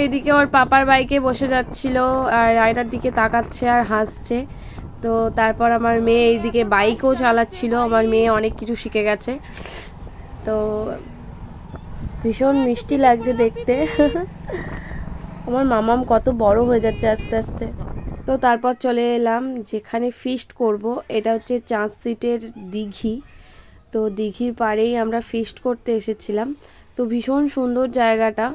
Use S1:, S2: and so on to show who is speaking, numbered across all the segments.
S1: এইদিকে ওর পাপার বাইকে বসে যাচ্ছিল আর আয়নার দিকে তাকাচ্ছে আর হাসছে। তো তারপর আমার মেয়ে এইদিকে বাইকও চালাচ্ছিল। আমার মেয়ে অনেক কিছু শিখে গেছে, তো ভীষণ মিষ্টি লাগছে দেখতে। আমার মামাম কত বড় হয়ে যাচ্ছে আস্তে আস্তে। তো তারপর চলে এলাম যেখানে ফিস্ট করব। এটা হচ্ছে চাঁদশিটের দিঘি। তো দিঘির পাড়েই আমরা ফিস্ট করতে এসেছিলাম। তো ভীষণ সুন্দর জায়গাটা,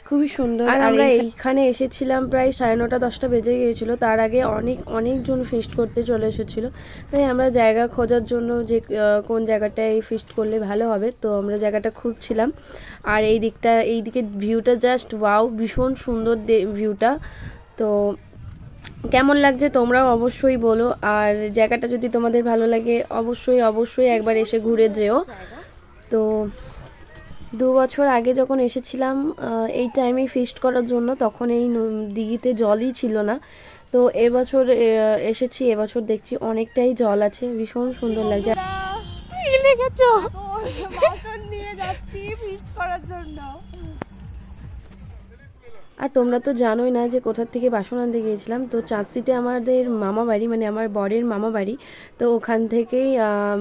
S1: খুবই সুন্দর। আর আমরা এইখানে এসেছিলাম প্রায় 9:30 10টা বেজে গিয়েছিলো। তার আগে অনেকজন ফিস্ট করতে চলে এসেছিলো। তাই আমরা জায়গা খোঁজার জন্য যে কোন জায়গাটায় ফিস্ট করলে ভালো হবে, তো আমরা জায়গাটা খুঁজছিলাম। আর এইদিকে ভিউটা জাস্ট ওয়াও, ভীষণ সুন্দর ভিউটা। তো কেমন লাগছে তোমরাও অবশ্যই বলো। আর জায়গাটা যদি তোমাদের ভালো লাগে অবশ্যই একবার এসে ঘুরে যেও। তো 2 বছর আগে যখন এসেছিলাম এই টাইমেই ফিস্ট করার জন্য, তখন এই দিঘিতে জলই ছিল না। তো এবছর এসেছি, এবছর দেখছি অনেকটাই জল আছে, ভীষণ সুন্দর লাগছে। নিয়ে যাচ্ছি ফিস্ট করার জন্য। আর তোমরা তো জানোই না যে কোথার থেকে বাসন আনতে গিয়েছিলাম। তো চাঁদশিটে আমাদের মামা বাড়ি, মানে আমার বরের মামা বাড়ি। তো ওখান থেকেই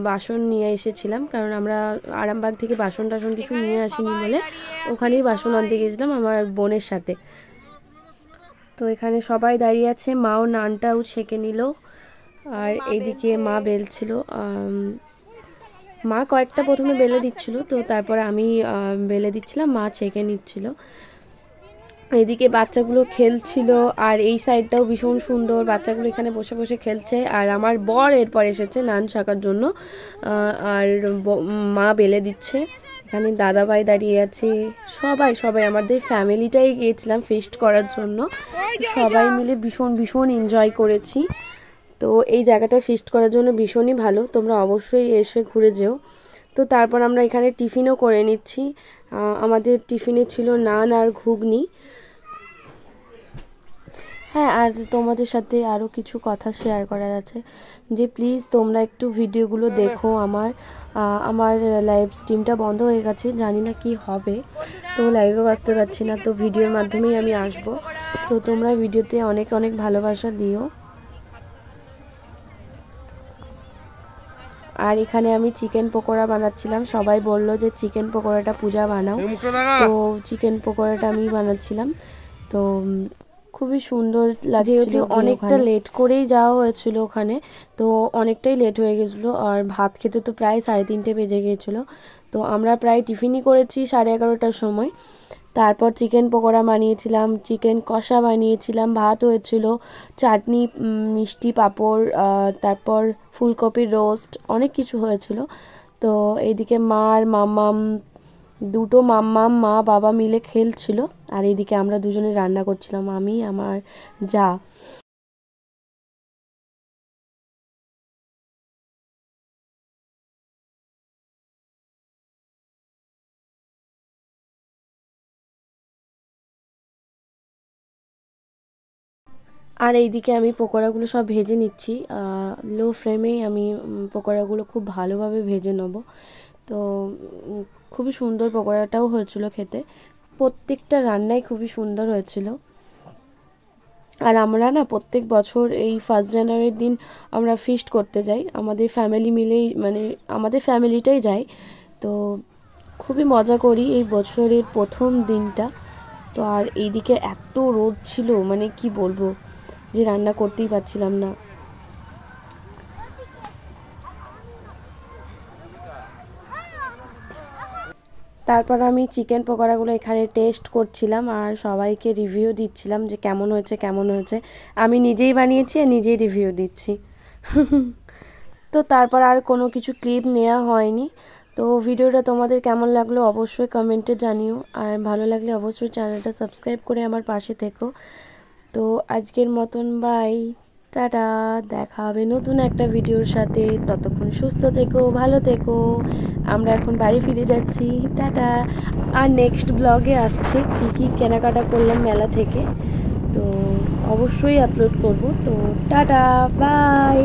S1: বাসন নিয়ে এসেছিলাম, কারণ আমরা আরামবাগ থেকে বাসন টাসন কিছু নিয়ে আসিনি বলে ওখানেই বাসন আনতে গিয়েছিলাম আমার বোনের সাথে। তো এখানে সবাই দাঁড়িয়ে আছে, মাও নানটাও ছেঁকে নিল। আর এইদিকে মা বেলছিল, মা কয়েকটা প্রথমে বেলে দিচ্ছিল, তো তারপরে আমি বেলে দিচ্ছিলাম, মা ছেঁকে নিচ্ছিল। এদিকে বাচ্চাগুলো খেলছিল, আর এই সাইডটাও ভীষণ সুন্দর, বাচ্চাগুলো এখানে বসে বসে খেলছে। আর আমার বর এরপর এসেছে নান শাকার জন্য, আর মা বেলে দিচ্ছে। এখানে দাদা ভাই দাঁড়িয়ে আছে, সবাই আমাদের ফ্যামিলিটাই গিয়েছিলাম ফিস্ট করার জন্য। সবাই মিলে ভীষণ এনজয় করেছি। তো এই জায়গাটা ফিস্ট করার জন্য ভীষণই ভালো, তোমরা অবশ্যই এসে ঘুরে যেও। তো তারপর আমরা এখানে টিফিনও করে নিচ্ছি। আমাদের টিফিনে ছিল নান আর ঘুগনি। হ্যাঁ, আর তোমাদের সাথে আরও কিছু কথা শেয়ার করার আছে, যে প্লিজ তোমরা একটু ভিডিওগুলো দেখো। আমার লাইভ স্ট্রিমটা বন্ধ হয়ে গেছে, জানি না কি হবে, তো লাইভেও আসতে পারছি না। তো ভিডিওর মাধ্যমেই আমি আসব। তো তোমরা ভিডিওতে অনেক ভালোবাসা দিও। আর এখানে আমি চিকেন পকোড়া বানাচ্ছিলাম, সবাই বললো যে চিকেন পকোড়াটা পূজা বানাও, তো চিকেন পকোড়াটা আমি বানাচ্ছিলাম। তো খুবই সুন্দর লাগে, যেহেতু অনেকটা লেট করেই যাওয়া হয়েছিল ওখানে, তো অনেকটাই লেট হয়ে গেছিলো। আর ভাত খেতে তো প্রায় 3:30 বেজে গিয়েছিলো। তো আমরা প্রায় টিফিনই করেছি 11:30টার সময়। তারপর চিকেন পকোড়া বানিয়েছিলাম, চিকেন কষা বানিয়েছিলাম, ভাত হয়েছিল, চাটনি, মিষ্টি, পাঁপড়, তারপর ফুলকপির রোস্ট, অনেক কিছু হয়েছিল। তো এইদিকে দুটো মাম্মাম মা বাবা মিলে খেলছিল, আর এইদিকে আমরা দুজনে রান্না করছিলাম, আমি আমার যা। আর এইদিকে আমি পকোড়াগুলো সব ভেজে নিচ্ছি, লো ফ্লেমেই আমি পকোড়াগুলো খুব ভালোভাবে ভেজে নেব। তো খুবই সুন্দর পকোড়াটাও হয়েছিল খেতে, প্রত্যেকটা রান্নাই খুবই সুন্দর হয়েছিল। আর আমরা না প্রত্যেক বছর এই 1 জানুয়ারির দিন আমরা ফিস্ট করতে যাই, আমাদের ফ্যামিলি মিলেই, মানে আমাদের ফ্যামিলিটাই যাই। তো খুবই মজা করি এই বছরের প্রথম দিনটা। তো আর এইদিকে এত রোদ ছিল, মানে কি বলবো, যে রান্না করতেই পারছিলাম না। তারপর আমি চিকেন পকোড়াগুলো এখানে টেস্ট করছিলাম আর সবাইকে রিভিউ দিচ্ছিলাম যে কেমন হয়েছে। আমি নিজেই বানিয়েছি আর নিজেই রিভিউ দিচ্ছি। তো তারপর আর কোনো কিছু ক্লিপ নেওয়া হয়নি। তো ভিডিওটা তোমাদের কেমন লাগলো অবশ্যই কমেন্টে জানিও, আর ভালো লাগলে অবশ্যই চ্যানেলটা সাবস্ক্রাইব করে আমার পাশে থেকো। তো আজকের মতন বাই, টাটা, দেখা হবে নতুন একটা ভিডিওর সাথে। ততক্ষণ সুস্থ থেকো, ভালো থেকো। আমরা এখন বাড়ি ফিরে যাচ্ছি, টাটা। আর নেক্সট ব্লগে আসছে কী কেনাকাটা করলাম মেলা থেকে, তো অবশ্যই আপলোড করব। তো টাটা, বাই।